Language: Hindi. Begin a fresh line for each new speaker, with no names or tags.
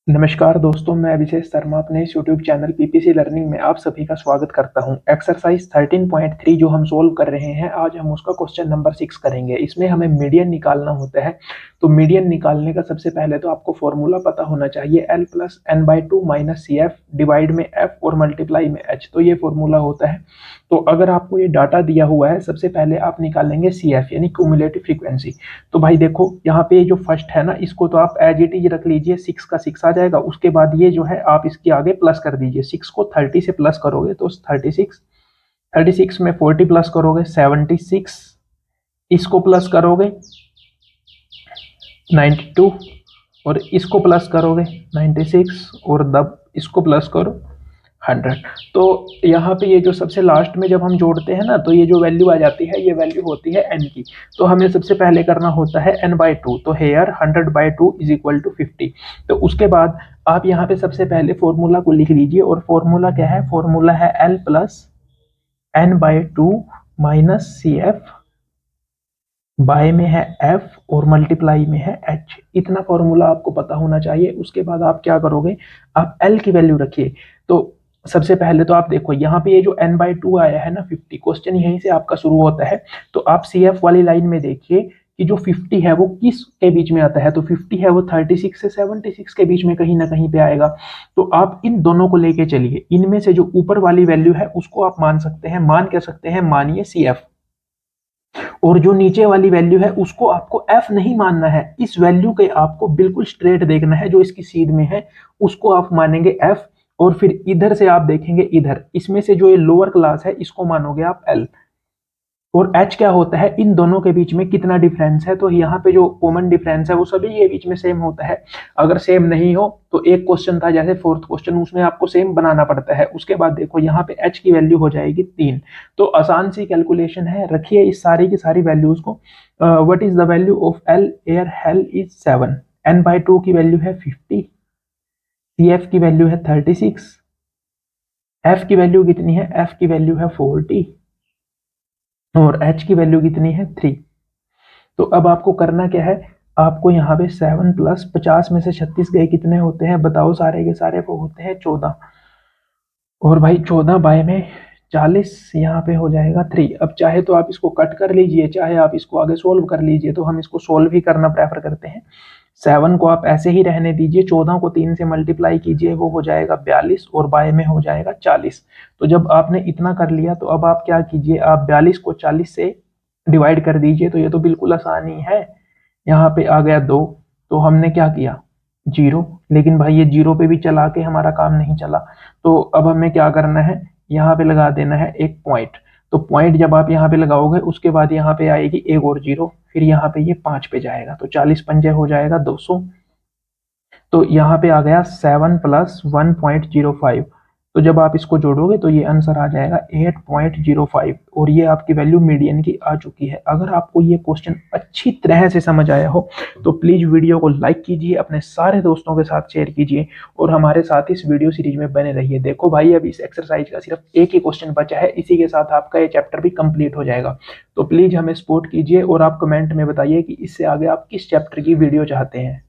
नमस्कार दोस्तों, मैं अभिषेक शर्मा अपने इस यूट्यूब चैनल पीपीसी लर्निंग में आप सभी का स्वागत करता हूं। एक्सरसाइज 13.3 जो हम सोल्व कर रहे हैं, आज हम उसका क्वेश्चन नंबर 6 करेंगे। इसमें हमें मीडियन निकालना होता है। तो मीडियन निकालने का सबसे पहले तो आपको फॉर्मूला पता होना चाहिए, L plus n by two minus C F divide में एफ और मल्टीप्लाई में एच। तो ये फॉर्मूला होता है। तो अगर आपको ये डाटा दिया हुआ है, सबसे पहले आप निकालेंगे सी एफ यानी क्यूमुलेटिव फ्रीक्वेंसी। तो भाई देखो, यहाँ पे जो फर्स्ट है ना, इसको तो आप एज इट इज रख लीजिए, 6 का 6 आ जाएगा। उसके बाद ये जो है आप इसके आगे प्लस कर दीजिए, 6 को 30 से प्लस करोगे तो 36 में 40 प्लस करोगे 76, इसको प्लस करोगे 92 और इसको प्लस करोगे 96 और दब इसको प्लस करो 100। तो यहाँ पे ये जो सबसे लास्ट में जब हम जोड़ते हैं ना, तो ये जो वैल्यू आ जाती है, ये वैल्यू होती है n की। तो हमें सबसे पहले करना होता है n/2। तो हेयर 100/2 इज इक्वल टू 50। तो उसके बाद आप यहाँ पे सबसे पहले फॉर्मूला को लिख लीजिए। और फॉर्मूला क्या है? फॉर्मूला है L plus n/2 minus C F, by में है f और मल्टीप्लाई में है h। इतना फॉर्मूला आपको पता होना चाहिए। उसके बाद आप क्या करोगे, आप L की वैल्यू रखिए। तो सबसे पहले तो आप देखो, यहाँ पे ये जो n/2 आया है ना 50, क्वेश्चन यहीं से आपका शुरू होता है। तो आप सी एफ वाली लाइन में देखिए कि जो 50 है वो किस के बीच में आता है। तो 50 है वो 36 से 76 के बीच में कहीं ना कहीं पे आएगा। तो आप इन दोनों को लेके चलिए, इनमें से जो ऊपर वाली वैल्यू है उसको आप मान सकते हैं, मान कह सकते हैं, मानिए सी एफ। और जो नीचे वाली वैल्यू है उसको आपको f नहीं मानना है, इस वैल्यू के आपको बिल्कुल स्ट्रेट देखना है, जो इसकी सीध में है उसको आप मानेंगे f। और फिर इधर से आप देखेंगे, इधर इसमें से जो ये लोअर क्लास है इसको मानोगे आप l। और h क्या होता है, इन दोनों के बीच में कितना डिफरेंस है। तो यहाँ पे जो कॉमन डिफरेंस है वो सभी के बीच में सेम होता है। अगर सेम नहीं हो तो एक क्वेश्चन था जैसे फोर्थ क्वेश्चन, उसमें आपको सेम बनाना पड़ता है। उसके बाद देखो यहाँ पे h की वैल्यू हो जाएगी 3। तो आसान सी कैलकुलेशन है, रखिए इस सारी की सारी वैल्यूज को। What is the value of l air hell is 7, n/2 की वैल्यू है 50, cf की वैल्यू है 36, f की वैल्यू कितनी है, f की वैल्यू है 40 और h की वैल्यू कितनी है 3। तो अब आपको करना क्या है, आपको यहाँ पे 7 प्लस 50 में से 36 गए कितने होते हैं बताओ, सारे के सारे वो होते हैं 14। और भाई 14 बाय में 40 यहाँ पे हो जाएगा 3। अब चाहे तो आप इसको कट कर लीजिए, चाहे आप इसको आगे सोल्व कर लीजिए। तो हम इसको सोल्व ही करना प्रेफर करते हैं। 7 को आप ऐसे ही रहने दीजिए, 14 को 3 से मल्टीप्लाई कीजिए, वो हो जाएगा 42 और बाय में हो जाएगा 40। तो जब आपने इतना कर लिया तो अब आप क्या कीजिए, आप 42 को 40 से डिवाइड कर दीजिए। तो ये तो बिल्कुल आसानी है, यहाँ पे आ गया 2। तो हमने क्या किया, जीरो। लेकिन भाई ये जीरो पे भी चला के हमारा काम नहीं चला। तो अब हमें क्या करना है, यहाँ पे लगा देना है एक पॉइंट। तो पॉइंट जब आप यहाँ पे लगाओगे उसके बाद यहाँ पे आएगी एक और जीरो, फिर यहाँ पे ये 5 पे जाएगा। तो 40 पंजे हो जाएगा 200। तो यहाँ पे आ गया 7 प्लस 1.05। तो जब आप इसको जोड़ोगे तो ये आंसर आ जाएगा 8.05। और ये आपकी वैल्यू मीडियन की आ चुकी है। अगर आपको ये क्वेश्चन अच्छी तरह से समझ आया हो तो प्लीज वीडियो को लाइक कीजिए, अपने सारे दोस्तों के साथ शेयर कीजिए और हमारे साथ इस वीडियो सीरीज में बने रहिए। देखो भाई, अब इस एक्सरसाइज का सिर्फ एक ही क्वेश्चन बचा है, इसी के साथ आपका ये चैप्टर भी कंप्लीट हो जाएगा। तो प्लीज हमें सपोर्ट कीजिए और आप कमेंट में बताइए कि इससे आगे आप किस चैप्टर की वीडियो चाहते हैं।